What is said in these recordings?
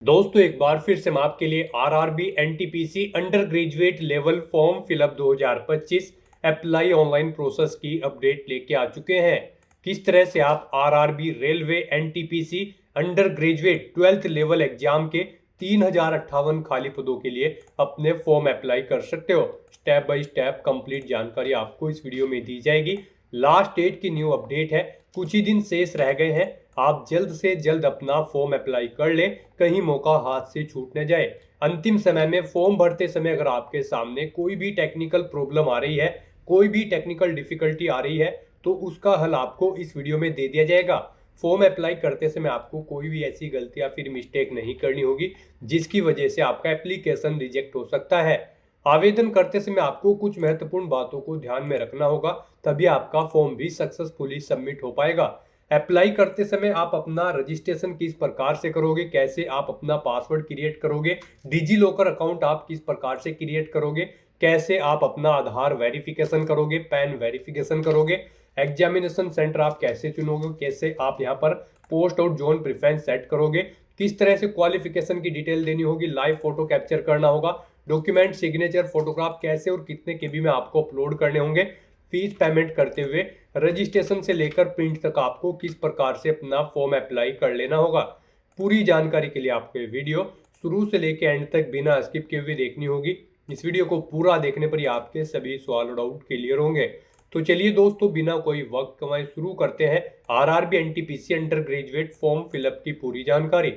दोस्तों एक बार फिर से मैं आपके लिए RRB NTPC under graduate level form fill up 2025 apply online process की अपडेट लेके आ चुके हैं। किस तरह से आप RRB railway NTPC under graduate 12th level exam के 3058 खाली पदों के लिए अपने फॉर्म अप्लाई कर सकते हो। स्टेप बाय स्टेप कंप्लीट जानकारी आपको इस वीडियो में दी जाएगी। लास्ट डेट की न्यू अपडेट है, कुछ ही दिन शेष रह गए हैं। आप जल्द से जल्द अपना फॉर्म अप्लाई कर लें, कहीं मौका हाथ से छूट न जाए। अंतिम समय में फॉर्म भरते समय अगर आपके सामने कोई भी टेक्निकल प्रॉब्लम आ रही है, कोई भी टेक्निकल डिफिकल्टी आ रही है, तो उसका हल आपको इस वीडियो में दे दिया जाएगा। फॉर्म अप्लाई करते समय आपको कोई भी ऐसी गलती या फिर मिस्टेक नहीं करनी होगी जिसकी वजह से आपका एप्लीकेशन रिजेक्ट हो सकता है। आवेदन करते समय आपको कुछ महत्वपूर्ण बातों को ध्यान में रखना होगा, तभी आपका फॉर्म भी सक्सेसफुली सबमिट हो पाएगा। अप्लाई करते समय आप अपना रजिस्ट्रेशन किस प्रकार से करोगे, कैसे आप अपना पासवर्ड क्रिएट करोगे, डिजी लॉकर अकाउंट आप किस प्रकार से क्रिएट करोगे, कैसे आप अपना आधार वेरिफिकेशन करोगे, पैन वेरिफिकेशन करोगे, एग्जामिनेशन सेंटर आप कैसे चुनोगे, कैसे आप यहाँ पर पोस्ट और जोन प्रेफरेंस सेट करोगे, किस तरह से क्वालिफिकेशन की डिटेल देनी होगी, लाइव फोटो कैप्चर करना होगा, डॉक्यूमेंट सिग्नेचर फोटोग्राफ कैसे और कितने केबी में आपको अपलोड करने होंगे, फीस पेमेंट करते हुए रजिस्ट्रेशन से लेकर प्रिंट तक आपको किस प्रकार से अपना फॉर्म अप्लाई कर लेना होगा। पूरी जानकारी के लिए आपको ये वीडियो शुरू से लेकर एंड तक बिना स्किप किए हुए देखनी होगी। इस वीडियो को पूरा देखने पर ही आपके सभी सवाल और डाउट क्लियर होंगे। तो चलिए दोस्तों, बिना कोई वक्त कमाए शुरू करते हैं RRB NTPC under graduate form fill up की पूरी जानकारी।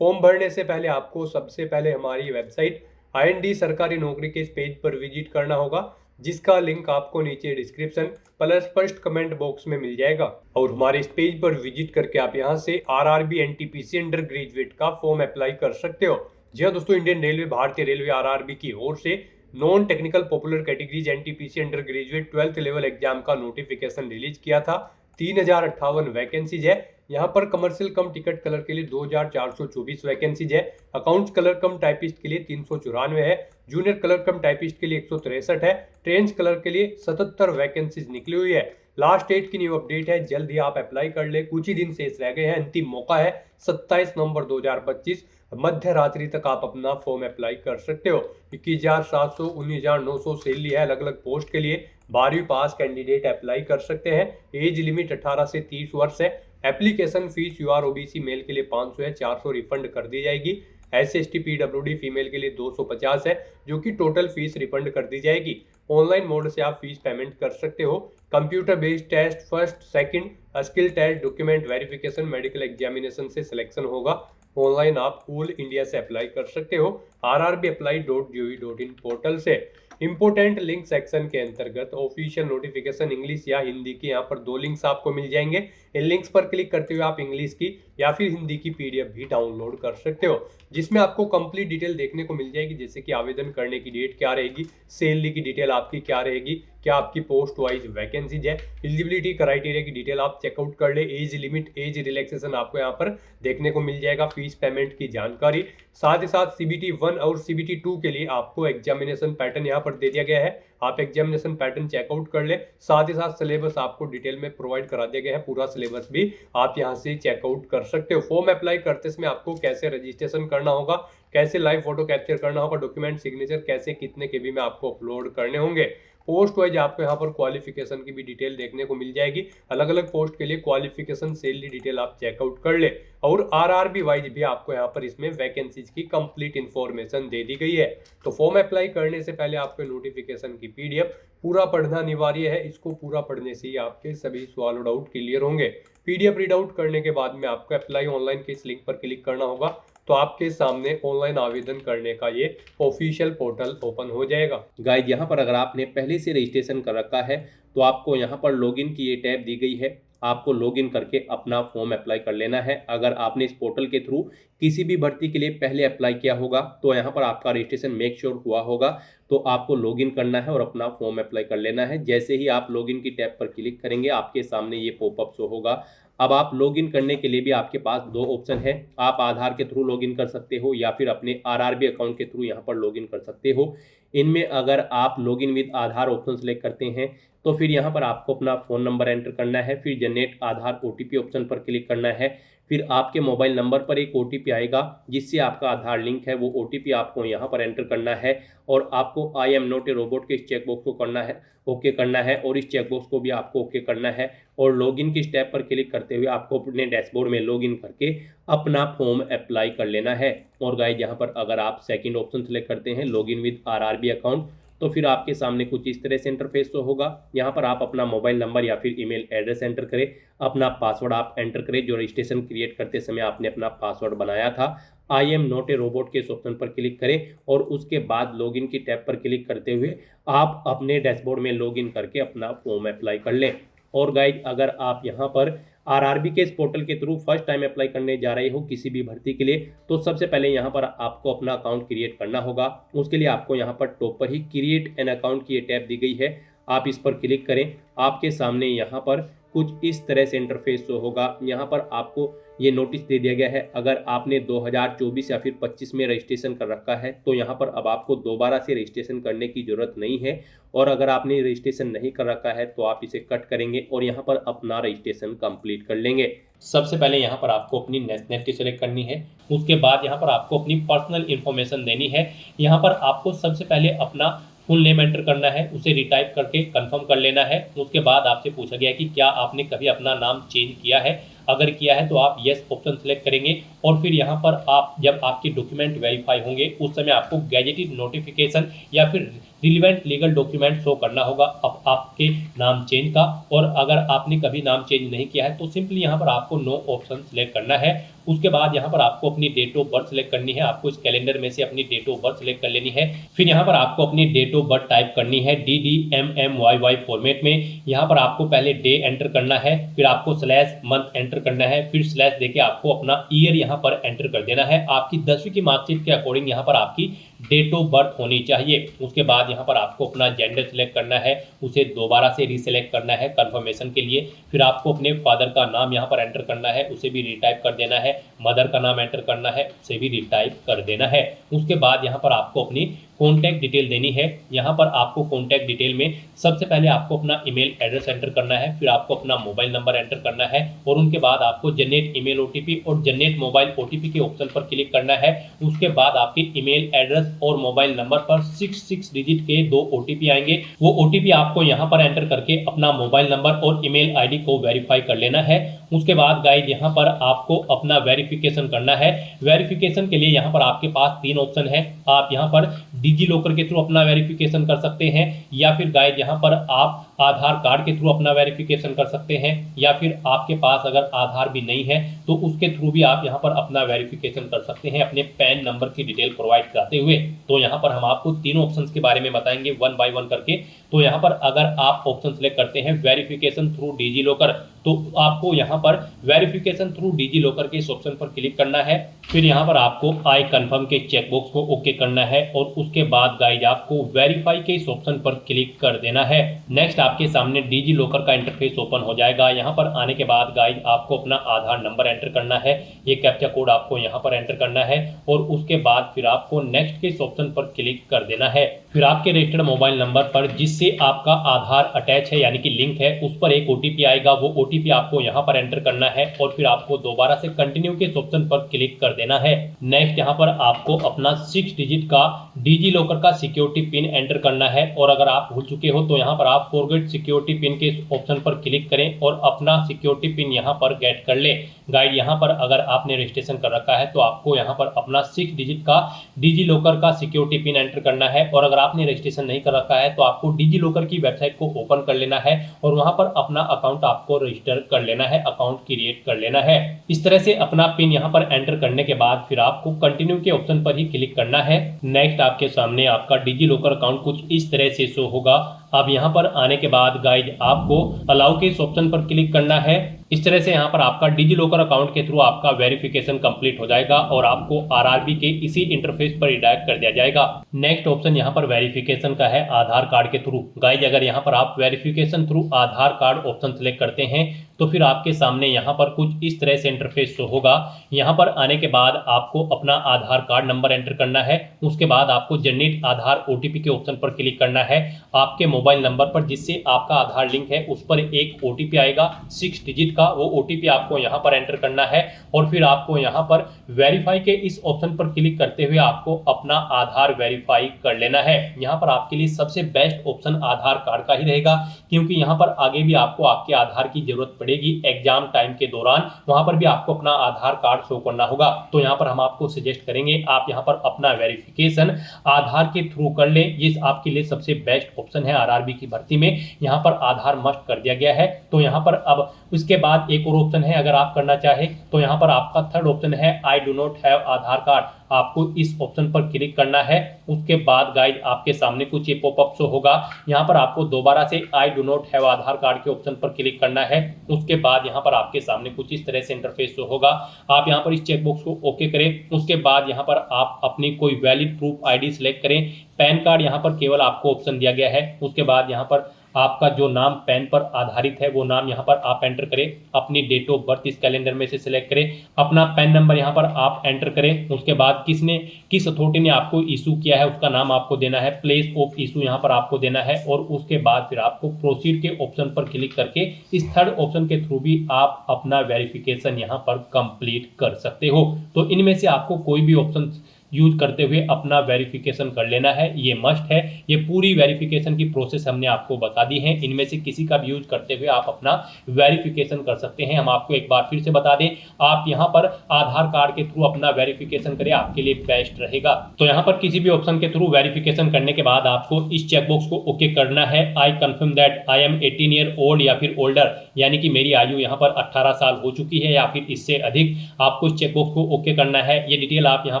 फॉर्म भरने से पहले आपको सबसे पहले हमारी वेबसाइट आईएनडी सरकारी नौकरी के इस पेज पर विजिट करना होगा, जिसका लिंक आपको नीचे description plus first comment box में मिल जाएगा। और हमारे इस पेज पर विजिट करके आप यहां से आरआरबी एनटीपीसी अंडर ग्रेजुएट का फॉर्म अप्लाई कर सकते हो। जी हाँ दोस्तों, इंडियन रेलवे भारतीय रेलवे आरआरबी की ओर से non technical popular categories NTPC under graduate 12th level exam का नोटिफिकेशन रिलीज किया था। 3058 वैकेंसीज है। यहाँ पर कमर्शियल कम टिकट कलर के लिए 2424 वैकेंसीज है। अकाउंट्स कलर कम टाइपिस्ट के लिए 394 है। जूनियर कलर कम टाइपिस्ट के लिए 163 है। ट्रेंच कलर के लिए 77 वैकेंसीज निकली हुई है। लास्ट डेट की न्यू अपडेट है, जल्द ही आप अप्लाई कर ले, कुछ ही दिन शेष रह गए हैं। अंतिम मौका है 27 नवंबर 2025 मध्य रात्रि तक आप अपना फॉर्म अप्लाई कर सकते हो। 21,700 19,900 सैलरी है अलग अलग पोस्ट के लिए। 12वीं पास कैंडिडेट अप्लाई कर सकते हैं। एज लिमिट 18 से 30 वर्ष है। Application fee UR OBC male के लिए 500 है, 400 रिफंड कर दी जाएगी। SC/ST PWD फीमेल के लिए 250 है, जो कि टोटल फीस रिफंड कर दी जाएगी। ऑनलाइन मोड से आप फीस पेमेंट कर सकते हो। Computer based test, first second skill test, document verification, medical examination से सिलेक्शन होगा। ऑनलाइन आप ऑल इंडिया से अप्लाई कर सकते हो rrbapply.gov.in पोर्टल से। इंपोर्टेंट लिंक सेक्शन के अंतर्गत ऑफिशियल नोटिफिकेशन इंग्लिश या हिंदी की यहाँ पर 2 लिंक्स आपको मिल जाएंगे। इन लिंक्स पर क्लिक करते हुए आप इंग्लिश की या फिर हिंदी की पीडीएफ भी डाउनलोड कर सकते हो, जिसमें आपको कंप्लीट डिटेल देखने को मिल जाएगी, जैसे कि आवेदन करने की डेट क्या रहेगी, सैलरी की डिटेल आपकी क्या रहेगी, क्या आपकी पोस्ट वाइज वैकेंसीज है, एलिजिबिलिटी क्राइटेरिया की डिटेल आप चेकआउट कर ले, एज लिमिट, एज रिलैक्सेशन आपको यहाँ पर देखने को मिल जाएगा, फीस पेमेंट की जानकारी। साथ ही साथ CBT 1 और CBT 2 के लिए आपको एग्जामिनेशन पैटर्न यहाँ पर दे दिया गया है, आप एग्जामिनेशन पैटर्न चेकआउट कर ले। साथ ही साथ सिलेबस आपको डिटेल में प्रोवाइड करा दिया गया है, पूरा सिलेबस भी आप यहाँ से चेकआउट कर सकते हो। फॉर्म अप्लाई करते समय आपको कैसे रजिस्ट्रेशन करना होगा, कैसे लाइव फोटो कैप्चर करना होगा, डॉक्यूमेंट सिग्नेचर कैसे कितने केबी में आपको अपलोड करने होंगे। पोस्ट वाइज आपको यहाँ पर क्वालिफिकेशन की भी डिटेल देखने को मिल जाएगी, अलग अलग पोस्ट के लिए क्वालिफिकेशन सैलरी डिटेल आप चेकआउट कर ले। और आरआरबी वाइज भी आपको यहाँ पर इसमें वैकेंसीज की कंप्लीट इंफॉर्मेशन दे दी गई है। तो फॉर्म अप्लाई करने से पहले आपको नोटिफिकेशन की पीडीएफ पूरा पढ़ना अनिवार्य है। इसको पूरा पढ़ने से ही आपके सभी सवाल और डाउट क्लियर होंगे। पीडीएफ रीड आउट करने के बाद में आपको अप्लाई ऑनलाइन के इस लिंक पर क्लिक करना होगा, तो आपके सामने ऑनलाइन आवेदन करने का ये ऑफिशियल पोर्टल ओपन हो जाएगा। गाइज यहाँ पर अगर आपने पहले से रजिस्ट्रेशन कर रखा है तो आपको यहाँ पर लॉगिन की ये टैब दी गई है, आपको लॉगिन करके अपना फॉर्म अप्लाई कर लेना है। अगर आपने इस पोर्टल के थ्रू किसी भी भर्ती के लिए पहले अप्लाई किया होगा तो यहाँ पर आपका रजिस्ट्रेशन मेक श्योर हुआ होगा, तो आपको लॉगिन करना है और अपना फॉर्म अप्लाई कर लेना है। जैसे ही आप लॉगिन की टैब पर क्लिक करेंगे आपके सामने ये पॉपअप शो होगा। अब आप लॉगिन करने के लिए भी आपके पास 2 ऑप्शन है, आप आधार के थ्रू लॉगिन कर सकते हो या फिर अपने आरआरबी अकाउंट के थ्रू यहाँ पर लॉगिन कर सकते हो। इनमें अगर आप login with Aadhaar option select करते हैं तो फिर यहाँ पर आपको अपना फ़ोन नंबर एंटर करना है, फिर जनरेट आधार OTP ऑप्शन पर क्लिक करना है, फिर आपके मोबाइल नंबर पर एक OTP आएगा जिससे आपका आधार लिंक है। वो OTP आपको यहाँ पर एंटर करना है और आपको I am not a robot के इस चेकबॉक्स को करना है, ओके करना है और इस चेकबॉक्स को भी आपको ओके करना है। और लॉगिन की स्टेप पर क्लिक करते हुए आपको अपने डैशबोर्ड में लॉगिन करके अपना फॉर्म अप्लाई कर लेना है। और गाइस यहाँ पर अगर आप सेकंड ऑप्शन सेलेक्ट करते हैं लॉगिन विद RRB अकाउंट, तो फिर आपके सामने कुछ इस तरह से इंटरफेस तो होगा। यहाँ पर आप अपना मोबाइल नंबर या फिर ईमेल एड्रेस एंटर करें, अपना पासवर्ड आप एंटर करें जो रजिस्ट्रेशन क्रिएट करते समय आपने अपना पासवर्ड बनाया था। I am not a robot के इस ऑप्शन पर क्लिक करें और उसके बाद लॉगिन की टैब पर क्लिक करते हुए आप अपने डैशबोर्ड में लॉगिन करके अपना फॉर्म अप्लाई कर लें। और गाइज अगर आप यहाँ पर RRB के इस पोर्टल के थ्रू फर्स्ट टाइम अप्लाई करने जा रहे हो किसी भी भर्ती के लिए, तो सबसे पहले यहाँ पर आपको अपना अकाउंट क्रिएट करना होगा। उसके लिए आपको यहाँ पर टॉप पर ही क्रिएट एन अकाउंट की ये टैब दी गई है, आप इस पर क्लिक करें। आपके सामने यहाँ पर कुछ इस तरह से इंटरफेस शो होगा। यहाँ पर आपको ये नोटिस दे दिया गया है, अगर आपने 2024 या फिर 25 में रजिस्ट्रेशन कर रखा है तो यहाँ पर अब आपको दोबारा से रजिस्ट्रेशन करने की ज़रूरत नहीं है। और अगर आपने रजिस्ट्रेशन नहीं कर रखा है तो आप इसे कट करेंगे और यहाँ पर अपना रजिस्ट्रेशन कंप्लीट कर लेंगे। सबसे पहले यहाँ पर आपको अपनी नेशनैलिटी सेलेक्ट करनी है। उसके बाद यहाँ पर आपको अपनी पर्सनल इन्फॉर्मेशन देनी है। यहाँ पर आपको सबसे पहले अपना फुल नेम एंटर करना है, उसे रिटाइप करके कंफर्म कर लेना है। उसके बाद आपसे पूछा गया कि क्या आपने कभी अपना नाम चेंज किया है, अगर किया है तो आप यस ऑप्शन सेलेक्ट करेंगे। और फिर यहाँ पर आप जब आपके डॉक्यूमेंट वेरीफाई होंगे उस समय आपको गैजेटेड नोटिफिकेशन या फिर रिलीवेंट लीगल डॉक्यूमेंट शो करना होगा अब आपके नाम चेंज का। और अगर आपने कभी नाम चेंज नहीं किया है तो सिंपली यहाँ पर आपको नो ऑप्शन सेलेक्ट करना है। उसके बाद यहाँ पर आपको अपनी डेट ऑफ बर्थ सेलेक्ट करनी है, आपको इस कैलेंडर में से अपनी डेट ऑफ बर्थ सेलेक्ट कर लेनी है। फिर यहाँ पर आपको अपनी डेट ऑफ बर्थ टाइप करनी है DDMMYY फॉर्मेट में। यहाँ पर आपको पहले डे एंटर करना है, फिर आपको स्लैश मंथ एंटर करना है, फिर स्लैश देके आपको अपना ईयर यहाँ पर एंटर कर देना है। आपकी 10वीं की मार्कशीट के अकॉर्डिंग यहाँ पर आपकी डेट ऑफ बर्थ होनी चाहिए। उसके बाद यहाँ पर आपको अपना जेंडर सेलेक्ट करना है, उसे दोबारा से रीसेलेक्ट करना है कंफर्मेशन के लिए। फिर आपको अपने फादर का नाम यहाँ पर एंटर करना है, उसे भी रिटाइप कर देना है। मदर का नाम एंटर करना है, उसे भी रिटाइप कर देना है। उसके बाद यहाँ पर आपको अपनी कॉन्टैक्ट डिटेल देनी है। यहाँ पर आपको कॉन्टैक्ट डिटेल में सबसे पहले आपको अपना ईमेल एड्रेस एंटर करना है, फिर आपको अपना मोबाइल नंबर एंटर करना है और उनके बाद आपको जनरेट ईमेल OTP और जनरेट मोबाइल OTP के ऑप्शन पर क्लिक करना है। उसके बाद आपके ईमेल एड्रेस और मोबाइल नंबर पर 6 डिजिट के 2 OTP आएंगे। वो OTP आपको यहाँ पर एंटर करके अपना मोबाइल नंबर और ईमेल ID को वेरीफाई कर लेना है। उसके बाद गाइड यहाँ पर आपको अपना वेरिफिकेशन करना है। वेरिफिकेशन के लिए यहाँ पर आपके पास 3 ऑप्शन है। आप यहाँ पर डिजी लॉकर के थ्रू अपना वेरिफिकेशन कर सकते हैं, या फिर गाइड यहाँ पर आप आधार कार्ड के थ्रू अपना वेरिफिकेशन कर सकते हैं, या फिर आपके पास अगर आधार भी नहीं है तो उसके थ्रू भी आप यहाँ पर अपना वेरिफिकेशन कर सकते हैं अपने पैन नंबर की डिटेल प्रोवाइड कराते हुए। तो यहाँ पर हम आपको तीनों ऑप्शंस के बारे में बताएंगे 1 बाय 1 करके। तो यहाँ पर अगर आप ऑप्शन सेलेक्ट करते हैं वेरिफिकेशन थ्रू डिजी लॉकर, तो आपको यहाँ पर वेरिफिकेशन थ्रू डिजी लॉकर के इस ऑप्शन पर क्लिक करना है। फिर यहाँ पर आपको आई कंफर्म के चेकबॉक्स को ओके करना है और उसके बाद गाइज आपको वेरीफाई के इस ऑप्शन पर क्लिक कर देना है। नेक्स्ट आपके सामने डिजी लॉकर का इंटरफेस ओपन हो जाएगा। यहाँ पर आने के बाद गाइज आपको अपना आधार नंबर एंटर करना है, ये कैप्चा कोड आपको यहाँ पर एंटर करना है और उसके बाद फिर आपको नेक्स्ट के इस ऑप्शन पर क्लिक कर देना है। फिर आपके रजिस्टर्ड मोबाइल नंबर पर जिससे आपका आधार अटैच है यानी कि लिंक है, उस पर एक OTP आएगा। वो OTP आपको यहाँ पर एंटर करना है और फिर आपको दोबारा से कंटिन्यू के इस ऑप्शन पर क्लिक कर देना है। नेक्स्ट यहाँ पर आपको अपना 6 डिजिट का डिजी लॉकर का सिक्योरिटी पिन एंटर करना है और अगर आप भूल चुके हो तो यहाँ पर आप फॉरगेट सिक्योरिटी पिन के इस ऑप्शन पर क्लिक करें और अपना सिक्योरिटी पिन यहाँ पर गेट कर ले। गाइड यहाँ पर अगर आपने रजिस्ट्रेशन कर रखा है तो आपको यहाँ पर अपना 6 डिजिट का डिजी लॉकर का सिक्योरिटी पिन एंटर करना है और अगर आपने रजिस्ट्रेशन नहीं कर रखा है तो आपको डिजी लॉकर की वेबसाइट को ओपन कर लेना है और वहां पर अपना अकाउंट आपको रजिस्टर कर लेना है, अकाउंट क्रिएट कर लेना है। इस तरह से अपना पिन यहाँ पर एंटर करने के बाद फिर आपको कंटिन्यू के ऑप्शन पर ही क्लिक करना है। नेक्स्ट आपके सामने आपका डिजी लॉकर अकाउंट कुछ इस तरह से शो होगा। अब यहाँ पर आने के बाद गाइड आपको अलाउ के इस ऑप्शन पर क्लिक करना है। इस तरह से यहाँ पर आपका डिजी लॉकर अकाउंट के थ्रू आपका वेरिफिकेशन कंप्लीट हो जाएगा और आपको RRB के इसी इंटरफेस पर रिडायरेक्ट कर दिया जाएगा। नेक्स्ट ऑप्शन यहाँ पर वेरिफिकेशन का है आधार कार्ड के थ्रू। गाइज अगर यहाँ पर आप वेरिफिकेशन थ्रू आधार कार्ड ऑप्शन सेलेक्ट करते हैं तो फिर आपके सामने यहाँ पर कुछ इस तरह से इंटरफेस शो होगा। यहाँ पर आने के बाद आपको अपना आधार कार्ड नंबर एंटर करना है। उसके बाद आपको जनरेट आधार OTP के ऑप्शन पर क्लिक करना है। आपके मोबाइल नंबर पर जिससे आपका आधार लिंक है उस पर एक OTP आएगा 6 डिजिट का वो OTP आपको यहाँ पर एंटर करना है और फिर आपको यहाँ पर वेरीफाई के इस ऑप्शन पर क्लिक करते हुए आपको अपना आधार वेरीफाई कर लेना है। यहाँ पर आपके लिए सबसे बेस्ट ऑप्शन आधार कार्ड का ही रहेगा, क्योंकि यहाँ पर आगे भी आपको आपके आधार की जरूरत पड़ेगी एग्जाम टाइम के दौरान, वहां पर भी आपको अपना आधार कार्ड शो करना होगा। तो यहाँ पर हम आपको सजेस्ट करेंगे आप यहाँ पर अपना वेरिफिकेशन आधार के थ्रू कर लें। ये आपके लिए सबसे बेस्ट ऑप्शन है। RRB की भर्ती में यहाँ पर आधार मस्ट कर दिया गया है। तो यहाँ पर अब उसके बाद एक और ऑप्शन है, अगर आप करना चाहे तो यहाँ पर आपका थर्ड ऑप्शन है I do not have Aadhaar card. आपको इस ऑप्शन पर क्लिक करना है। उसके बाद गाइड आपके सामने कुछ ये पॉपअप शो होगा। यहाँ पर आपको दोबारा से I do not have Aadhaar card के ऑप्शन पर क्लिक करना है। उसके बाद यहाँ पर आपके सामने कुछ इस तरह से इंटरफेस शो होगा। आप यहाँ पर इस चेकबॉक्स को ओके करें। उसके बाद यहाँ पर आप अपनी कोई वैलिड प्रूफ ID सिलेक्ट करें। पैन कार्ड यहाँ पर केवल आपको ऑप्शन दिया गया है। उसके बाद यहाँ पर आपका जो नाम पैन पर आधारित है वो नाम यहाँ पर आप एंटर करें। अपनी डेट ऑफ बर्थ इस कैलेंडर में से सिलेक्ट करें। अपना पैन नंबर यहाँ पर आप एंटर करें। उसके बाद किस अथॉरिटी ने आपको इशू किया है उसका नाम आपको देना है। प्लेस ऑफ इशू यहाँ पर आपको देना है और उसके बाद फिर आपको प्रोसीड के ऑप्शन पर क्लिक करके इस थर्ड ऑप्शन के थ्रू भी आप अपना वेरिफिकेशन यहाँ पर कंप्लीट कर सकते हो। तो इनमें से आपको कोई भी ऑप्शन यूज करते हुए अपना वेरिफिकेशन कर लेना है, ये मस्ट है। ये पूरी वेरिफिकेशन की प्रोसेस हमने आपको बता दी है। इनमें से किसी का भी यूज करते हुए आप अपना वेरिफिकेशन कर सकते हैं। हम आपको एक बार फिर से बता दें, आप यहाँ पर आधार कार्ड के थ्रू अपना वेरिफिकेशन करें, आपके लिए बेस्ट रहेगा। तो यहाँ पर किसी भी ऑप्शन के थ्रू वेरिफिकेशन करने के बाद आपको इस चेकबॉक्स को ओके करना है। I confirm that I am 18 year old या फिर ओल्डर, यानी कि मेरी आयु यहाँ पर 18 साल हो चुकी है या फिर इससे अधिक। आपको इस चेकबॉक्स को ओके करना है। ये डिटेल आप यहाँ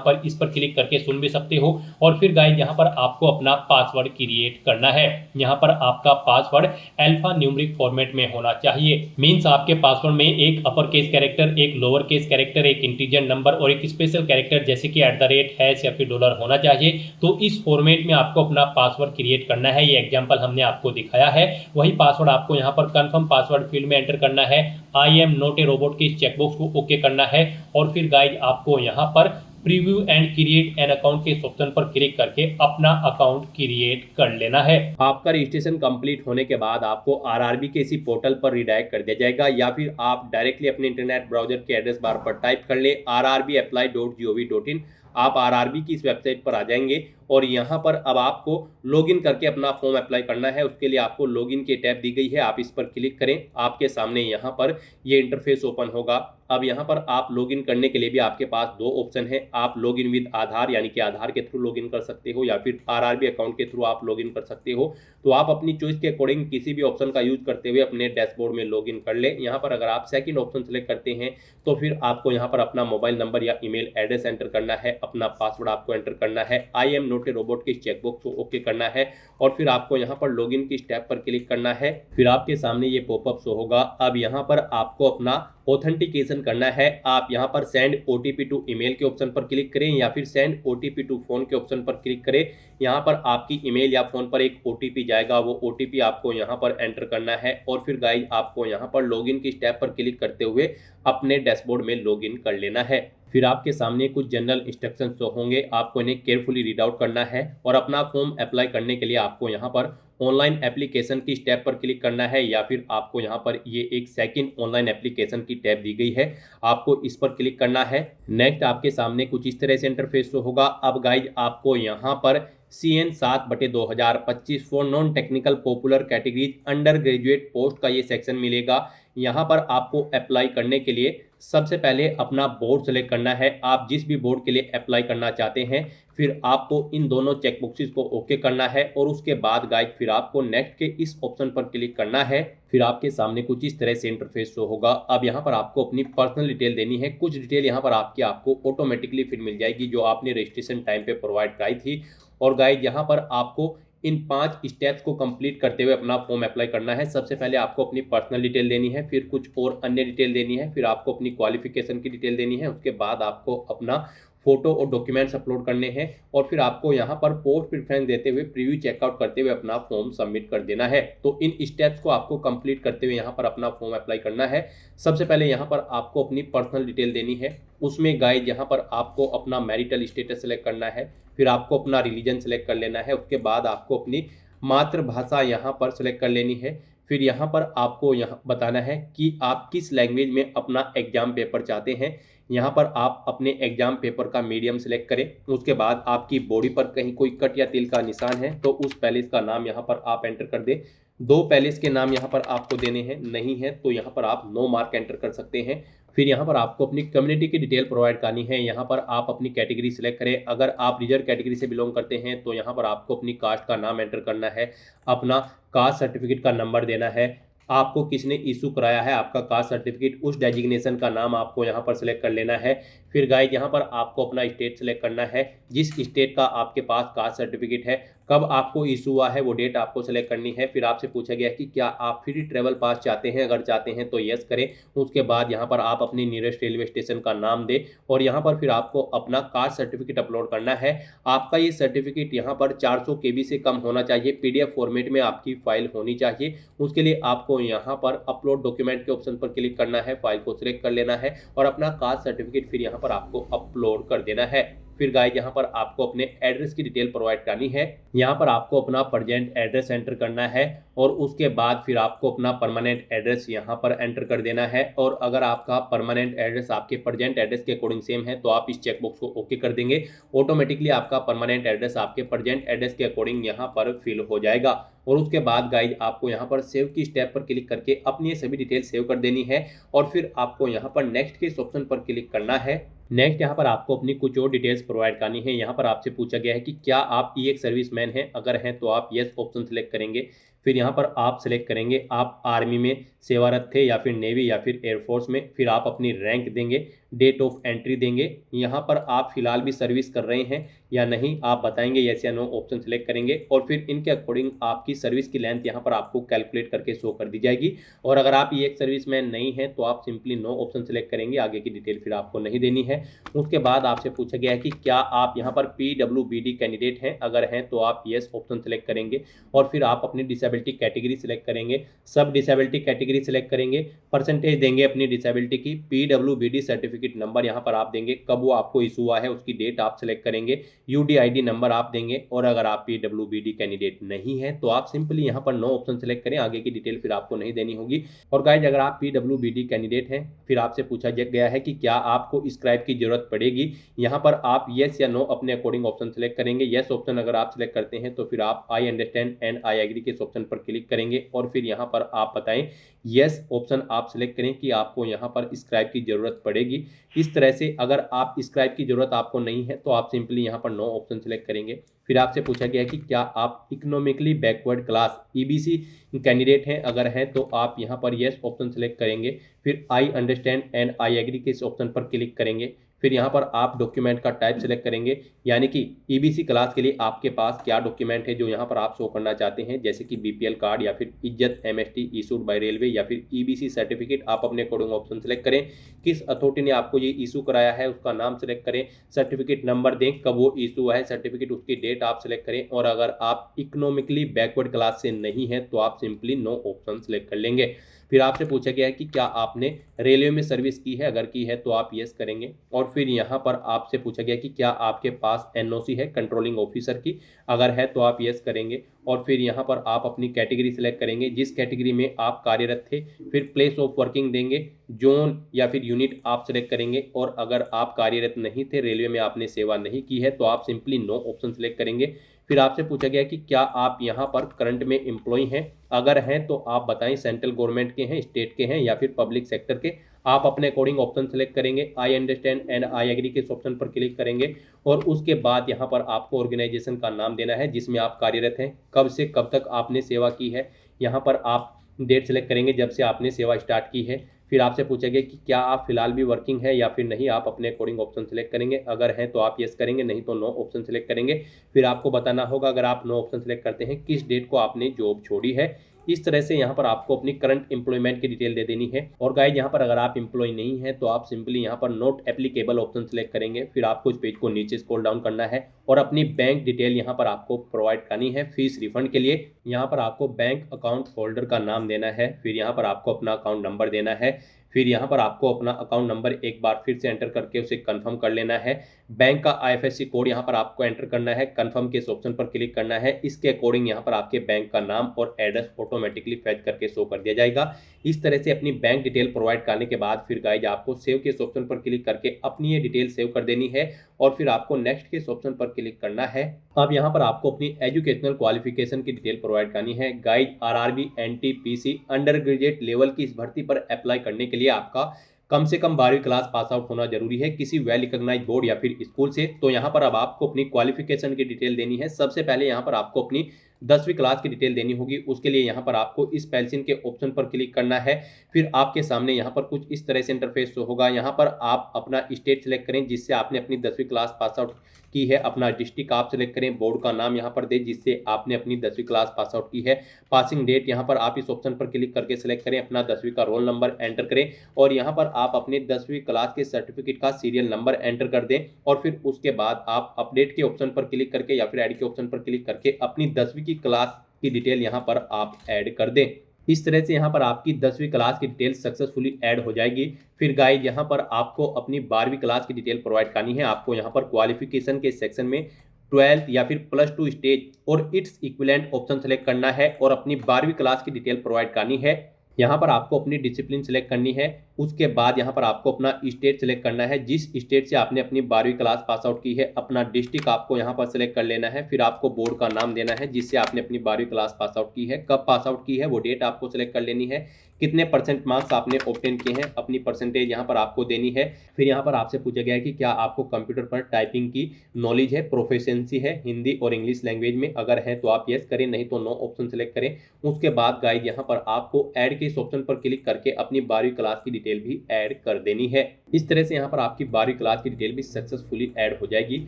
पर इस पर क्लिक करके सुन भी सकते हो। और फिर गाइस यहाँ पर आपको अपना पासवर्ड क्रिएट करना है। यहाँ पर आपका पासवर्ड अल्फा न्यूमेरिक फॉर्मेट में होना चाहिए। मींस आपके पासवर्ड में एक अपर केस कैरेक्टर, एक लोअर केस कैरेक्टर, एक इंटीजर नंबर और एक स्पेशल कैरेक्टर जैसे कि @ या फिर $, होना चाहिए। तो इस फॉर्मेट में आपको अपना पासवर्ड क्रिएट करना है। ये एग्जांपल हमने आपको दिखाया है। वही पासवर्ड आपको यहाँ पर कंफर्म पासवर्ड फील्ड में एंटर करना है। I am not a robot के इस चेकबॉक्स को ओके करना है। और फिर गाइस आपको यहाँ पर preview and create an account के ऑप्शन पर क्लिक करके अपना अकाउंट क्रिएट कर लेना है। आपका रजिस्ट्रेशन कंप्लीट होने के बाद आपको RRB के इसी पोर्टल पर रिडायरेक्ट कर दिया जाएगा, या फिर आप डायरेक्टली अपने इंटरनेट ब्राउजर के एड्रेस बार पर टाइप कर ले rrbapply.gov.in। आप RRB की इस वेबसाइट पर आ जाएंगे और यहाँ पर अब आपको लॉगिन करके अपना फॉर्म अप्लाई करना है। उसके लिए आपको लॉगिन की टैब दी गई है, आप इस पर क्लिक करें। आपके सामने यहाँ पर ये इंटरफेस ओपन होगा। अब यहाँ पर आप लॉगिन करने के लिए भी आपके पास दो ऑप्शन है। आप लॉगिन विद आधार यानी कि आधार के थ्रू लॉगिन कर सकते हो, या फिर RRB अकाउंट के थ्रू आप लॉगिन कर सकते हो। तो आप अपनी चॉइस के अकॉर्डिंग किसी भी ऑप्शन का यूज करते हुए अपने डैशबोर्ड में लॉगिन कर ले। यहाँ पर अगर आप सेकंड ऑप्शन सेलेक्ट करते हैं तो फिर आपको यहाँ पर अपना मोबाइल नंबर या ईमेल एड्रेस एंटर करना है, अपना पासवर्ड आपको एंटर करना है, I am not a robot के चेकबॉक्स को ओके करना है और फिर आपको यहाँ पर लॉगिन की स्टेप पर क्लिक करना है। फिर आपके सामने ये पॉपअप शो होगा। अब यहाँ पर आपको अपना ऑथेंटिकेशन करना है। आप यहाँ पर सेंड OTP टू ईमेल के ऑप्शन पर क्लिक करें या फिर सेंड OTP टू फोन के ऑप्शन पर क्लिक करें। यहाँ पर आपकी ईमेल या फोन पर एक OTP जाएगा, वो OTP आपको यहाँ पर एंटर करना है और फिर गाइस आपको यहाँ पर लॉगिन की स्टेप पर क्लिक करते हुए अपने डैशबोर्ड में लॉगिन कर लेना है। फिर आपके सामने कुछ जनरल इंस्ट्रक्शंस तो होंगे, आपको इन्हें केयरफुली रीड आउट करना है और अपना फॉर्म अप्लाई करने के लिए आपको यहाँ पर ऑनलाइन एप्लीकेशन की स्टेप पर क्लिक करना है, या फिर आपको यहाँ पर ये एक सेकंड ऑनलाइन एप्लीकेशन की टैब दी गई है, आपको इस पर क्लिक करना है। नेक्स्ट आपके सामने कुछ इस तरह से इंटरफेस होगा। अब गाइज आपको यहाँ पर CN 7/2025 for non technical popular categories under graduate post का ये सेक्शन मिलेगा। यहाँ पर आपको अप्लाई करने के लिए सबसे पहले अपना बोर्ड सेलेक्ट करना है। आप जिस भी बोर्ड के लिए अप्लाई करना चाहते हैं, फिर आपको इन दोनों चेकबॉक्सेस को ओके करना है और उसके बाद गाइज फिर आपको नेक्स्ट के इस ऑप्शन पर क्लिक करना है। फिर आपके सामने कुछ इस तरह से इंटरफेस शो होगा। अब यहाँ पर आपको अपनी पर्सनल डिटेल देनी है। कुछ डिटेल यहाँ पर आपको ऑटोमेटिकली फिर मिल जाएगी जो आपने रजिस्ट्रेशन टाइम पे प्रोवाइड कराई थी। और गाइज यहाँ पर आपको इन 5 स्टेप्स को कंप्लीट करते हुए अपना फॉर्म अप्लाई करना है। सबसे पहले आपको अपनी पर्सनल डिटेल देनी है, फिर कुछ और अन्य डिटेल देनी है, फिर आपको अपनी क्वालिफिकेशन की डिटेल देनी है, उसके बाद आपको अपना फोटो और डॉक्यूमेंट्स अपलोड करने हैं और फिर आपको यहाँ पर पोस्ट प्रेफरेंस देते हुए प्रीव्यू चेकआउट करते हुए अपना फॉर्म सबमिट कर देना है। तो इन स्टेप्स को आपको कंप्लीट करते हुए यहाँ पर अपना फॉर्म अप्लाई करना है। सबसे पहले यहाँ पर आपको अपनी पर्सनल डिटेल देनी है। उसमें गाइज यहाँ पर आपको अपना मैरिटल स्टेटस सेलेक्ट करना है, फिर आपको अपना रिलीजन सेलेक्ट कर लेना है, उसके बाद आपको अपनी मातृभाषा यहाँ पर सेलेक्ट कर लेनी है, फिर यहाँ पर आपको यहाँ बताना है कि आप किस लैंग्वेज में अपना एग्जाम पेपर चाहते हैं। यहाँ पर आप अपने एग्जाम पेपर का मीडियम सेलेक्ट करें। उसके बाद आपकी बॉडी पर कहीं कोई कट या तिल का निशान है तो उस पैलेस का नाम यहाँ पर आप एंटर कर दें। 2 पैलेस के नाम यहाँ पर आपको देने हैं, नहीं है तो यहाँ पर आप नो मार्क एंटर कर सकते हैं। फिर यहाँ पर आपको अपनी कम्युनिटी की डिटेल प्रोवाइड करनी है। यहाँ पर आप अपनी कैटेगरी सेलेक्ट करें। अगर आप रिजर्व कैटेगरी से बिलोंग करते हैं तो यहाँ पर आपको अपनी कास्ट का नाम एंटर करना है, अपना कास्ट सर्टिफिकेट का नंबर देना है, आपको किसने इशू कराया है आपका कास्ट सर्टिफिकेट, उस डेजिग्नेशन का नाम आपको यहाँ पर सेलेक्ट कर लेना है। फिर गाइस यहाँ पर आपको अपना स्टेट सेलेक्ट करना है, जिस स्टेट का आपके पास कास्ट सर्टिफिकेट है, कब आपको इशू हुआ है वो डेट आपको सेलेक्ट करनी है। फिर आपसे पूछा गया कि क्या आप फ्री ट्रेवल पास चाहते हैं, अगर चाहते हैं तो यस करें। उसके बाद यहाँ पर आप अपनी नियरेस्ट रेलवे स्टेशन का नाम दें और यहाँ पर फिर आपको अपना कास्ट सर्टिफिकेट अपलोड करना है। आपका ये सर्टिफिकेट यहाँ पर 400 KB से कम होना चाहिए, PDF फॉर्मेट में आपकी फाइल होनी चाहिए। उसके लिए आपको यहाँ पर अपलोड डॉक्यूमेंट के ऑप्शन पर क्लिक करना है, फाइल को सिलेक्ट कर लेना है और अपना कास्ट सर्टिफिकेट फिर यहाँ पर आपको अपलोड कर देना है। फिर गाइस यहाँ पर आपको अपने एड्रेस की डिटेल प्रोवाइड करनी है। यहाँ पर आपको अपना प्रेजेंट एड्रेस एंटर करना है और उसके बाद फिर आपको अपना परमानेंट एड्रेस यहाँ पर एंटर कर देना है। और अगर आपका परमानेंट एड्रेस आपके प्रेजेंट एड्रेस के अकॉर्डिंग सेम है तो आप इस चेकबॉक्स को ओके कर देंगे। ऑटोमेटिकली आपका परमानेंट एड्रेस आपके प्रेजेंट एड्रेस के अकॉर्डिंग यहाँ पर फिल हो जाएगा। और उसके बाद गाइज आपको यहाँ पर सेव की स्टेप पर क्लिक करके अपनी सभी डिटेल सेव कर देनी है और फिर आपको यहाँ पर नेक्स्ट के इस ऑप्शन पर क्लिक करना है। नेक्स्ट यहाँ पर आपको अपनी कुछ और डिटेल्स प्रोवाइड करनी है। यहाँ पर आपसे पूछा गया है कि क्या आप EX सर्विसमैन हैं, अगर हैं तो आप यस ऑप्शन सेलेक्ट करेंगे। फिर यहाँ पर आप सेलेक्ट करेंगे आप आर्मी में सेवारत थे या फिर नेवी या फिर एयरफोर्स में। फिर आप अपनी रैंक देंगे, डेट ऑफ एंट्री देंगे, यहाँ पर आप फिलहाल भी सर्विस कर रहे हैं या नहीं आप बताएंगे, यस या नो ऑप्शन सेलेक्ट करेंगे और फिर इनके अकॉर्डिंग आपकी सर्विस की लेंथ यहाँ पर आपको कैलकुलेट करके शो कर दी जाएगी। और अगर आप EX सर्विसमैन नहीं है तो आप सिंपली नो ऑप्शन सेलेक्ट करेंगे, आगे की डिटेल फिर आपको नहीं देनी है। उसके बाद आपसे पूछा गया है कि क्या आप यहाँ पर PWBD कैंडिडेट हैं, अगर हैं तो आप यस ऑप्शन सेलेक्ट करेंगे और फिर आप अपनी डिसेबिलिटी कैटेगरी सेलेक्ट करेंगे, सब डिसेबिलिटी कैटेगरी सेलेक्ट करेंगे, परसेंटेज देंगे अपनी डिसेबिलिटी की, PWBD सर्टिफिकेट नंबर यहाँ पर आप देंगे, कब वो आपको इशू हुआ है उसकी डेट आप सेलेक्ट करेंगे, UDID नंबर आप देंगे। और अगर आप PWBD कैंडिडेट नहीं है तो आप सिंपली यहाँ पर नो ऑप्शन सेलेक्ट करें, आगे की डिटेल फिर आपको नहीं देनी होगी। और गाइज अगर आप PWBD कैंडिडेट हैं फिर आपसे पूछा गया है कि क्या आपको स्क्राइब की जरूरत पड़ेगी, यहाँ पर आप यस या नो अपने अकॉर्डिंग ऑप्शन सेलेक्ट करेंगे। यस ऑप्शन अगर आप सेलेक्ट करते हैं तो फिर आप I understand and I agree के ऑप्शन पर क्लिक करेंगे और फिर यहाँ पर आप बताएं यस ऑप्शन आप सेलेक्ट करें कि आपको यहाँ पर स्क्राइब की जरूरत पड़ेगी। इस तरह से अगर आप स्क्राइब की जरूरत आपको नहीं है तो आप सिंपली यहाँ पर नो ऑप्शन सेलेक्ट करेंगे। फिर आपसे पूछा गया है कि क्या आप economically backward class EBC candidate हैं, अगर हैं तो आप यहाँ पर यस ऑप्शन सेलेक्ट करेंगे। फिर I understand and I agree के इस ऑप्शन पर क्लिक करेंगे। फिर यहाँ पर आप डॉक्यूमेंट का टाइप सेलेक्ट करेंगे, यानी कि EBC क्लास के लिए आपके पास क्या डॉक्यूमेंट है जो यहाँ पर आप शो करना चाहते हैं, जैसे कि BPL कार्ड या फिर इज्जत MST इशूड बाय रेलवे या फिर EBC सर्टिफिकेट। आप अपने अकॉर्डिंग ऑप्शन सेलेक्ट करें, किस अथॉरिटी ने आपको ये इशू कराया है उसका नाम सेलेक्ट करें, सर्टिफिकेट नंबर दें, कब वो इशू हुआ है सर्टिफिकेट उसकी डेट आप सेलेक्ट करें। और अगर आप इकोनॉमिकली बैकवर्ड क्लास से नहीं है तो आप सिंपली नो ऑप्शन सेलेक्ट कर लेंगे। फिर आपसे पूछा गया है कि क्या आपने रेलवे में सर्विस की है, अगर की है तो आप यस करेंगे। और फिर यहाँ पर आपसे पूछा गया कि क्या आपके पास NOC है कंट्रोलिंग ऑफिसर की, अगर है तो आप यस करेंगे। और फिर यहाँ पर आप अपनी कैटेगरी सेलेक्ट करेंगे, जिस कैटेगरी में आप कार्यरत थे। फिर प्लेस ऑफ वर्किंग देंगे, जोन या फिर यूनिट आप सेलेक्ट करेंगे। और अगर आप कार्यरत नहीं थे, रेलवे में आपने सेवा नहीं की है तो आप सिंपली नो ऑप्शन सेलेक्ट करेंगे। फिर आपसे पूछा गया कि क्या आप यहाँ पर करंट में एम्प्लॉय हैं, अगर हैं तो आप बताएं सेंट्रल गवर्नमेंट के हैं, स्टेट के हैं या फिर पब्लिक सेक्टर के। आप अपने अकॉर्डिंग ऑप्शन सेलेक्ट करेंगे, I understand and I agree के ऑप्शन पर क्लिक करेंगे। और उसके बाद यहाँ पर आपको ऑर्गेनाइजेशन का नाम देना है जिसमें आप कार्यरत हैं, कब से कब तक आपने सेवा की है। यहाँ पर आप डेट सेलेक्ट करेंगे जब से आपने सेवा स्टार्ट की है। फिर आपसे पूछा गया कि क्या आप फिलहाल भी वर्किंग है या फिर नहीं, आप अपने अकॉर्डिंग ऑप्शन सेलेक्ट करेंगे, अगर हैं तो आप यस करेंगे, नहीं तो नो ऑप्शन सेलेक्ट करेंगे। फिर आपको बताना होगा अगर आप नो ऑप्शन सेलेक्ट करते हैं किस डेट को आपने जॉब छोड़ी है। इस तरह से यहाँ पर आपको अपनी करंट एम्प्लॉयमेंट की डिटेल दे देनी है। और गाइज यहाँ पर अगर आप एम्प्लॉय नहीं है तो आप सिंपली यहाँ पर नॉट एप्लीकेबल ऑप्शन सेलेक्ट करेंगे। फिर आपको इस पेज को नीचे स्क्रॉल डाउन करना है और अपनी बैंक डिटेल यहाँ पर आपको प्रोवाइड करनी है। फीस रिफंड के लिए यहाँ पर आपको बैंक अकाउंट होल्डर का नाम देना है, फिर यहाँ पर आपको अपना अकाउंट नंबर देना है, फिर यहाँ पर आपको अपना अकाउंट नंबर एक बार फिर से एंटर करके उसे कंफर्म कर लेना है। बैंक का IFSC कोड यहाँ पर आपको एंटर करना है, कंफर्म के इस ऑप्शन पर क्लिक करना है। इसके अकॉर्डिंग यहाँ पर आपके बैंक का नाम और एड्रेस ऑटोमेटिकली फैच करके शो कर दिया जाएगा। इस तरह से अपनी बैंक डिटेल प्रोवाइड करने के बाद फिर गाइज आपको सेव के इस ऑप्शन पर क्लिक करके अपनी ये डिटेल सेव कर देनी है और फिर आपको नेक्स्ट के इस ऑप्शन पर क्लिक करना है। अब यहाँ पर आपको अपनी एजुकेशनल क्वालिफिकेशन की डिटेल प्रोवाइड करनी है। Guys RRB NTPC under graduate level की इस भर्ती पर अप्लाई करने के लिए आपका कम से कम 12वीं क्लास पास आउट होना जरूरी है किसी वेल रिकॉग्नाइज्ड बोर्ड या फिर स्कूल से। तो यहाँ पर अब आपको अपनी क्वालिफिकेशन की डिटेल देनी है। सबसे पहले यहाँ पर आपको अपनी 10वीं क्लास की डिटेल देनी होगी। उसके लिए यहाँ पर आपको इस पेंसिल के ऑप्शन पर क्लिक करना है। फिर आपके सामने यहाँ पर कुछ इस तरह से इंटरफेस शो होगा। यहाँ पर आप अपना स्टेट सेलेक्ट करें जिससे आपने अपनी 10वीं क्लास पास आउट की है, अपना डिस्ट्रिक्ट आप सेलेक्ट करें, बोर्ड का नाम यहाँ पर दें जिससे आपने अपनी 10वीं क्लास पास आउट की है, पासिंग डेट यहाँ पर आप इस ऑप्शन पर क्लिक करके सेलेक्ट करें, अपना 10वीं का रोल नंबर एंटर करें और यहाँ पर आप अपने 10वीं क्लास के सर्टिफिकेट का सीरियल नंबर एंटर कर दें और फिर उसके बाद आप अपडेट के ऑप्शन पर क्लिक करके या फिर ऐड के ऑप्शन पर क्लिक करके अपनी 10वीं की क्लास की डिटेल यहाँ पर आप ऐड कर दें। इस तरह से यहाँ पर आपकी 10वीं क्लास की डिटेल सक्सेसफुली ऐड हो जाएगी। फिर गाइड यहाँ पर आपको अपनी 12वीं क्लास की डिटेल प्रोवाइड करनी है। आपको यहाँ पर क्वालिफिकेशन के सेक्शन में 12th या फिर +2 स्टेज और इट्स इक्विवेलेंट ऑप्शन सेलेक्ट करना है और अपनी 12वीं क्लास की डिटेल प्रोवाइड करनी है। यहाँ पर आपको अपनी डिसिप्लिन सेलेक्ट करनी है। उसके बाद यहाँ पर आपको अपना स्टेट सेलेक्ट करना है, जिस स्टेट से आपने अपनी 12वीं क्लास पास आउट की है। अपना डिस्ट्रिक्ट आपको यहाँ पर सेलेक्ट कर लेना है। फिर आपको बोर्ड का नाम देना है जिससे आपने अपनी 12वीं क्लास पास आउट की है, कब पास आउट की है वो डेट आपको सेलेक्ट कर लेनी है, कितने % मार्क्स आपने ऑब्टेन किए हैं, अपनी परसेंटेज यहाँ पर आपको देनी है। फिर यहाँ पर आपसे पूछा गया है कि क्या आपको कंप्यूटर पर टाइपिंग की नॉलेज है, प्रोफिशिएंसी है हिंदी और इंग्लिश लैंग्वेज में। अगर है तो आप यस करें, नहीं तो नो ऑप्शन सेलेक्ट करें। उसके बाद गाइड यहाँ पर आपको ऐड के इस ऑप्शन पर क्लिक करके अपनी 12वीं क्लास की डिटेल भी ऐड कर देनी है। इस तरह से यहाँ पर आपकी 12वीं क्लास की डिटेल भी सक्सेसफुली ऐड हो जाएगी।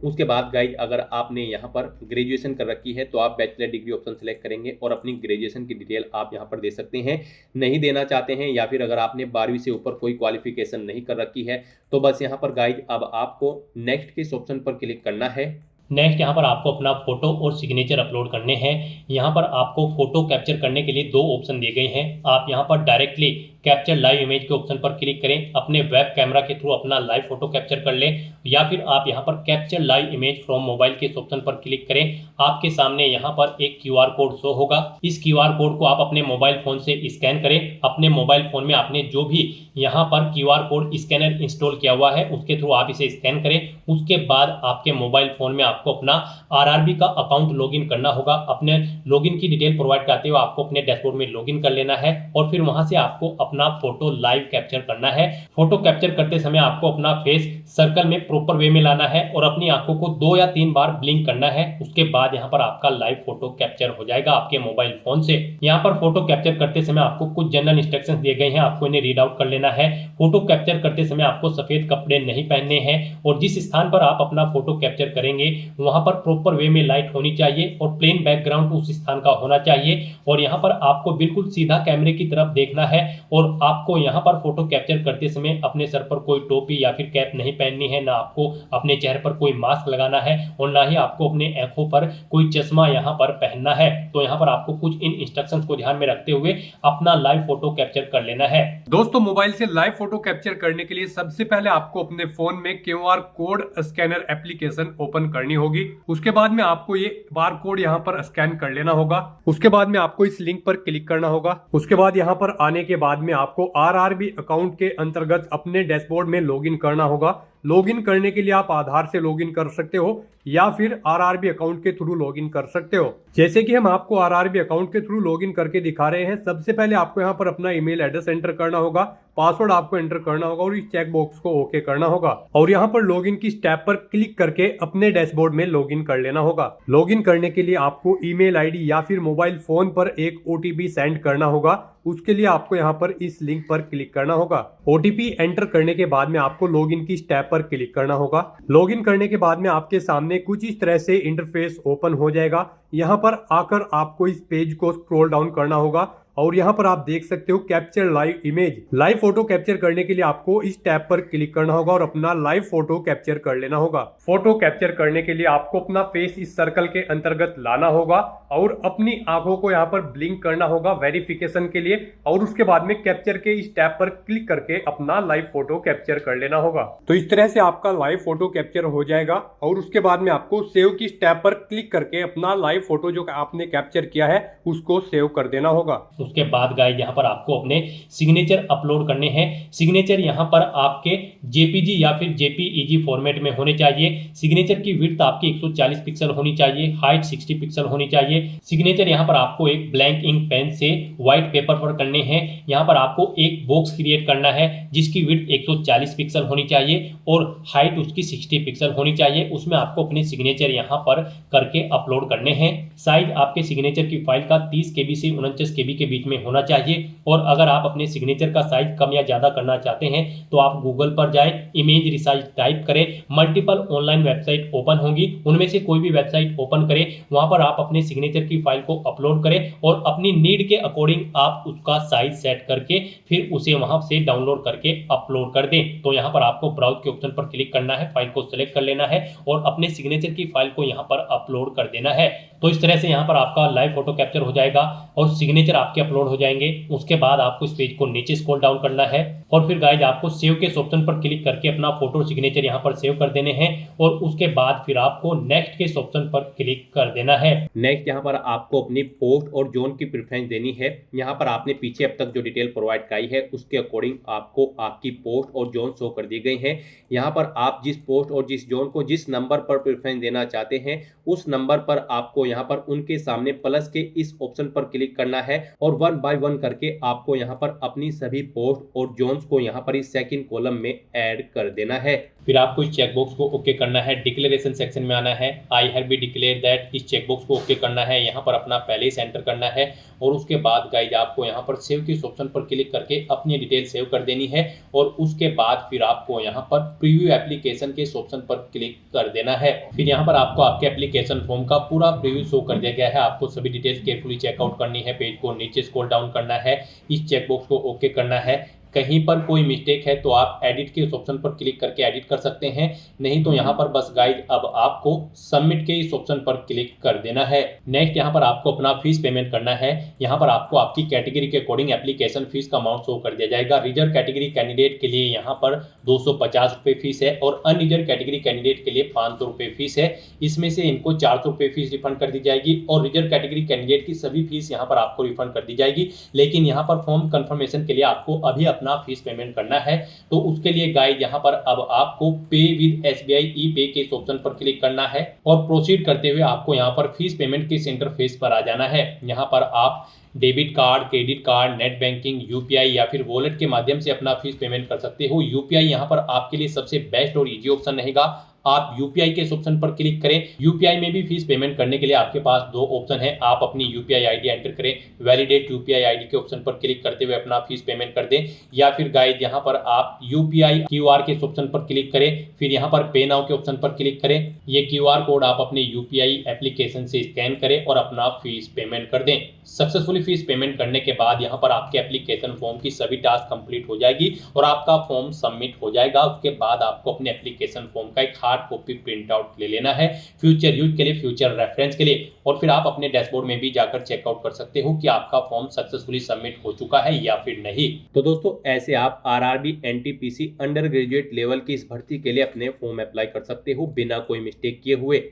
उसके बाद गाइड अगर आपने यहाँ पर ग्रेजुएशन कर रखी है तो आप बैचलर डिग्री ऑप्शन सेलेक्ट करेंगे और अपनी ग्रेजुएशन की डिटेल आप यहाँ पर दे सकते हैं। नहीं देना चाहते हैं या फिर अगर आपने 12वीं से ऊपर कोई क्वालिफिकेशन नहीं कर रखी है तो बस यहाँ पर गाइड अब आपको नेक्स्ट के इस ऑप्शन पर क्लिक करना है। नेक्स्ट यहाँ पर आपको अपना फोटो और सिग्नेचर अपलोड करने हैं। यहाँ पर आपको फोटो कैप्चर करने के लिए 2 ऑप्शन दिए गए हैं। आप यहाँ पर डायरेक्टली कैप्चर लाइव इमेज के ऑप्शन पर क्लिक करें, अपने वेब कैमरा के थ्रू अपना लाइव फोटो कैप्चर कर लें, या फिर आप यहाँ पर capture live image from mobile के इस ऑप्शन पर क्लिक करें। आपके सामने यहाँ पर एक QR कोड शो होगा। इस QR कोड को आप अपने मोबाइल फोन से स्कैन करें। अपने मोबाइल फोन में आपने जो भी यहाँ पर QR कोड स्कैनर इंस्टॉल किया हुआ है उसके थ्रू आप इसे स्कैन करें। उसके बाद आपके मोबाइल फोन में आपको अपना RRB का अकाउंट लॉगिन करना होगा। अपने लॉगिन की डिटेल प्रोवाइड करते हुए आपको अपने डैशबोर्ड में लॉगिन कर लेना है और फिर वहां से आपको अपना फोटो लाइव कैप्चर करना है। फोटो कैप्चर करते समय आपको अपना फेस सर्कल में प्रॉपर वे में लाना है और अपनी आंखों को 2 या 3 बार ब्लिंक करना है। उसके बाद यहाँ पर आपका लाइव फोटो कैप्चर हो जाएगा आपके मोबाइल फोन से। यहाँ पर फोटो कैप्चर करते समय आपको कुछ जनरल इंस्ट्रक्शंस दिए गए हैं, आपको इन्हें रीड आउट कर लेना है। फोटो कैप्चर करते समय आपको सफेद कपड़े नहीं पहनने हैं और जिस स्थान पर आप अपना फोटो कैप्चर करेंगे वहां पर प्रॉपर वे में लाइट होनी चाहिए और प्लेन बैकग्राउंड उस स्थान का होना चाहिए। और यहाँ पर आपको बिल्कुल सीधा कैमरे की तरफ देखना है और आपको यहाँ पर फोटो कैप्चर करते समय अपने सर पर कोई टोपी या फिर कैप नहीं पहननी है, ना आपको अपने चेहरे पर कोई मास्क लगाना है और ना ही आपको अपने आंखों पर कोई चश्मा यहाँ पर पहनना है। तो यहाँ पर आपको कुछ इन इंस्ट्रक्शंस को ध्यान में रखते हुए अपना लाइव फोटो कैप्चर कर लेना है। दोस्तों, मोबाइल से लाइव फोटो कैप्चर करने के लिए सबसे पहले आपको अपने फोन में QR code scanner application open करनी होगी। उसके बाद में आपको ये बार कोड यहाँ पर स्कैन कर लेना होगा। उसके बाद में आपको इस लिंक पर क्लिक करना होगा। उसके बाद यहाँ पर आने के बाद में आपको RRB अकाउंट के अंतर्गत अपने डैशबोर्ड में लॉगिन करना होगा। लॉगिन करने के लिए आप आधार से लॉगिन कर सकते हो या फिर RRB अकाउंट के थ्रू लॉगिन कर सकते हो। जैसे कि हम आपको RRB अकाउंट के थ्रू लॉगिन करके दिखा रहे हैं। सबसे पहले आपको यहाँ पर अपना ईमेल एड्रेस एंटर करना होगा, पासवर्ड आपको एंटर करना होगा और इस चेक बॉक्स को ओके करना होगा और यहाँ पर लॉगिन की स्टेप पर क्लिक करके अपने डैशबोर्ड में लॉगिन कर लेना होगा। लॉगिन करने के लिए आपको ईमेल आईडी या फिर मोबाइल फोन पर एक OTP सेंड करना होगा। उसके लिए आपको यहाँ पर इस लिंक पर क्लिक करना होगा। OTP एंटर करने के बाद में आपको लॉगिन की स्टेप पर क्लिक करना होगा। लॉगिन करने के बाद में आपके सामने कुछ इस तरह से इंटरफेस ओपन हो जाएगा। यहाँ पर आकर आपको इस पेज को स्क्रॉल डाउन करना होगा और यहाँ पर आप देख सकते हो capture live image. Live photo capture करने के लिए आपको इस टैब पर क्लिक करना होगा और अपना लाइव फोटो कैप्चर कर लेना होगा। फोटो कैप्चर करने के लिए आपको अपना फेस इस सर्कल के अंतर्गत लाना होगा और अपनी आंखों को यहाँ पर ब्लिंक करना होगा वेरिफिकेशन के लिए, और उसके बाद में कैप्चर के इस टैब पर क्लिक करके अपना लाइव फोटो कैप्चर कर लेना होगा। तो इस तरह से आपका लाइव फोटो कैप्चर हो जाएगा और उसके बाद में आपको सेव की टैब पर क्लिक करके अपना लाइव फोटो जो आपने कैप्चर किया है उसको सेव कर देना होगा। उसके बाद गाइस यहाँ पर आपको अपने सिग्नेचर अपलोड करने हैं। सिग्नेचर यहाँ पर आपके जेपीजी या फिर जेपीईजी फॉर्मेट में होने चाहिए। सिग्नेचर की विड्थ आपकी 140 पिक्सल होनी चाहिए, हाइट 60 पिक्सल होनी चाहिए। सिग्नेचर यहाँ पर आपको एक ब्लैंक इंक पेन से व्हाइट पेपर पर करने हैं। यहाँ पर आपको एक बॉक्स क्रिएट करना है जिसकी विड्थ 140 पिक्सल होनी चाहिए और हाइट उसकी 60 पिक्सल होनी चाहिए। उसमें आपको अपने सिग्नेचर यहाँ पर करके अपलोड करने हैं। साइज आपके सिग्नेचर की फाइल का 30 KB से 49 KB के बीच में होना चाहिए। और अगर आप अपने सिग्नेचर का साइज कम या ज़्यादा करना चाहते हैं तो आप गूगल पर जाएं, इमेज रिसाइज टाइप करें, मल्टीपल ऑनलाइन वेबसाइट ओपन होंगी, उनमें से कोई भी वेबसाइट ओपन करें, वहां पर आप अपने सिग्नेचर की फाइल को अपलोड करें और अपनी नीड के अकॉर्डिंग आप उसका साइज सेट करके फिर उसे वहां से डाउनलोड करके अपलोड कर दें। तो यहाँ पर आपको ब्राउज के ऑप्शन पर क्लिक करना है, फाइल को सिलेक्ट कर लेना है और अपने सिग्नेचर की फाइल को यहाँ पर अपलोड कर देना है। तो इस तरह से यहाँ पर आपका लाइव फोटो कैप्चर हो जाएगा और सिग्नेचर आपके अपलोड हो जाएंगे। उसके बाद आपको इस पेज को नीचे स्क्रॉल डाउन करना है और फिर गाइज आपको सेव के ऑप्शन पर क्लिक करके अपना फोटो सिग्नेचर यहाँ पर सेव कर देने हैं और उसके बाद फिर आपको नेक्स्ट के ऑप्शन पर क्लिक कर देना है। नेक्स्ट यहाँ पर आपको अपनी पोस्ट और जोन की प्रेफरेंस देनी है। यहाँ पर आपने पीछे अब तक जो डिटेल प्रोवाइड कराई है उसके अकॉर्डिंग आपको आपकी पोस्ट और जोन शो कर दी गई है। यहाँ पर आप जिस पोस्ट और जिस जोन को जिस नंबर पर प्रेफरेंस देना चाहते हैं उस नंबर पर आपको यहाँ पर उनके सामने प्लस के इस ऑप्शन पर क्लिक करना है और 1 बाय 1 करके आपको यहाँ पर अपनी सभी पोस्ट और जोन्स को यहाँ पर इस सेकंड कॉलम में ऐड कर देना है। फिर आपको इस चेकबॉक्स को ओके करना है, डिक्लेरेशन सेक्शन में आना है, I have be declare that, इस चेकबॉक्स को ओके करना है, यहाँ पर अपना पहले ही सेंटर करना है और उसके बाद गाइज आपको यहाँ पर सेव के ऑप्शन पर क्लिक करके अपनी डिटेल सेव कर देनी है और उसके बाद फिर आपको यहाँ पर प्रीव्यू एप्लीकेशन के ऑप्शन पर क्लिक कर देना है। फिर यहाँ पर आपको आपके एप्लीकेशन फॉर्म का पूरा प्रीव्यू शो कर दिया गया है। आपको सभी डिटेल्स केयरफुली चेकआउट करनी है, पेज को नीचे स्क्रॉल डाउन करना है, इस चेकबॉक्स को ओके करना है। कहीं पर कोई मिस्टेक है तो आप एडिट के इस ऑप्शन पर क्लिक करके एडिट कर सकते हैं, नहीं तो यहाँ पर बस गाइड अब आपको सबमिट के इस ऑप्शन पर क्लिक कर देना है। नेक्स्ट यहाँ पर आपको अपना फीस पेमेंट करना है। यहाँ पर आपको आपकी कैटेगरी के अकॉर्डिंग एप्लीकेशन फीस का अमाउंट शो कर दिया जाएगा। रिजर्व कैटेगरी कैंडिडेट के लिए यहाँ पर 250 रुपये फीस है और अनरिजर्व कैटेगरी कैंडिडेट के लिए 500 रुपये फीस है। इसमें से इनको 400 रुपये फीस रिफंड कर दी जाएगी और रिजर्व कैटेगरी कैंडिडेट की सभी फीस यहाँ पर आपको रिफंड कर दी जाएगी। लेकिन यहाँ पर फॉर्म कंफर्मेशन के लिए आपको अभी अपना फीस पेमेंट करना है, तो उसके लिए गाइड यहाँ पर अब आपको पे विद SBI ई पे के इस ऑप्शन पर क्लिक करना है और प्रोसीड करते हुए आपको यहाँ पर फीस पेमेंट के इंटरफेस पर आ जाना है। यहाँ पर आप debit card, credit card, net banking, UPI या फिर वॉलेट के माध्यम से अपना फीस पेमेंट कर सकते हो। UPI यहाँ पर आपके लिए सबसे बेस्ट और इजी ऑप्शन रहेगा। आप UPI के इस ऑप्शन पर क्लिक करें। UPI में भी फीस पेमेंट करने के लिए आपके पास दो ऑप्शन है। आप अपनी UPI ID एंटर करें, वैलिडेट UPI ID के ऑप्शन पर क्लिक करते हुए अपना फीस पेमेंट कर दें, या फिर गाइड यहाँ पर आप UPI QR के इस ऑप्शन पर क्लिक करें, फिर यहाँ पर पे नाउ के ऑप्शन पर क्लिक करें। ये QR कोड आप अपने UPI एप्लीकेशन से स्कैन करें और अपना फीस पेमेंट कर दें। सक्सेसफुली फीस पेमेंट करने के बाद यहाँ पर आपके एप्लीकेशन फॉर्म की सभी टास्क कंप्लीट हो जाएगी और आपका फॉर्म सबमिट हो जाएगा। उसके बाद आपको अपने एप्लीकेशन फॉर्म का एक हार्ड कॉपी प्रिंट आउट ले लेना है फ्यूचर यूज के लिए, फ्यूचर रेफरेंस के लिए, और फिर आप अपने डैशबोर्ड में भी जाकर चेकआउट कर सकते हो कि आपका फॉर्म सक्सेसफुली सबमिट हो चुका है या फिर नहीं। तो दोस्तों ऐसे आप RRB NTPC under graduate level की इस भर्ती के लिए अपने फॉर्म अप्लाई कर सकते हो बिना कोई मिस्टेक किए हुए।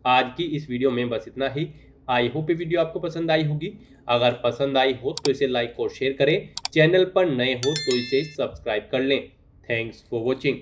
आज की इस वीडियो में बस इतना ही। आई होप ये वीडियो आपको पसंद आई होगी। अगर पसंद आई हो तो इसे लाइक और शेयर करें, चैनल पर नए हो तो इसे सब्सक्राइब कर लें। Thanks for watching.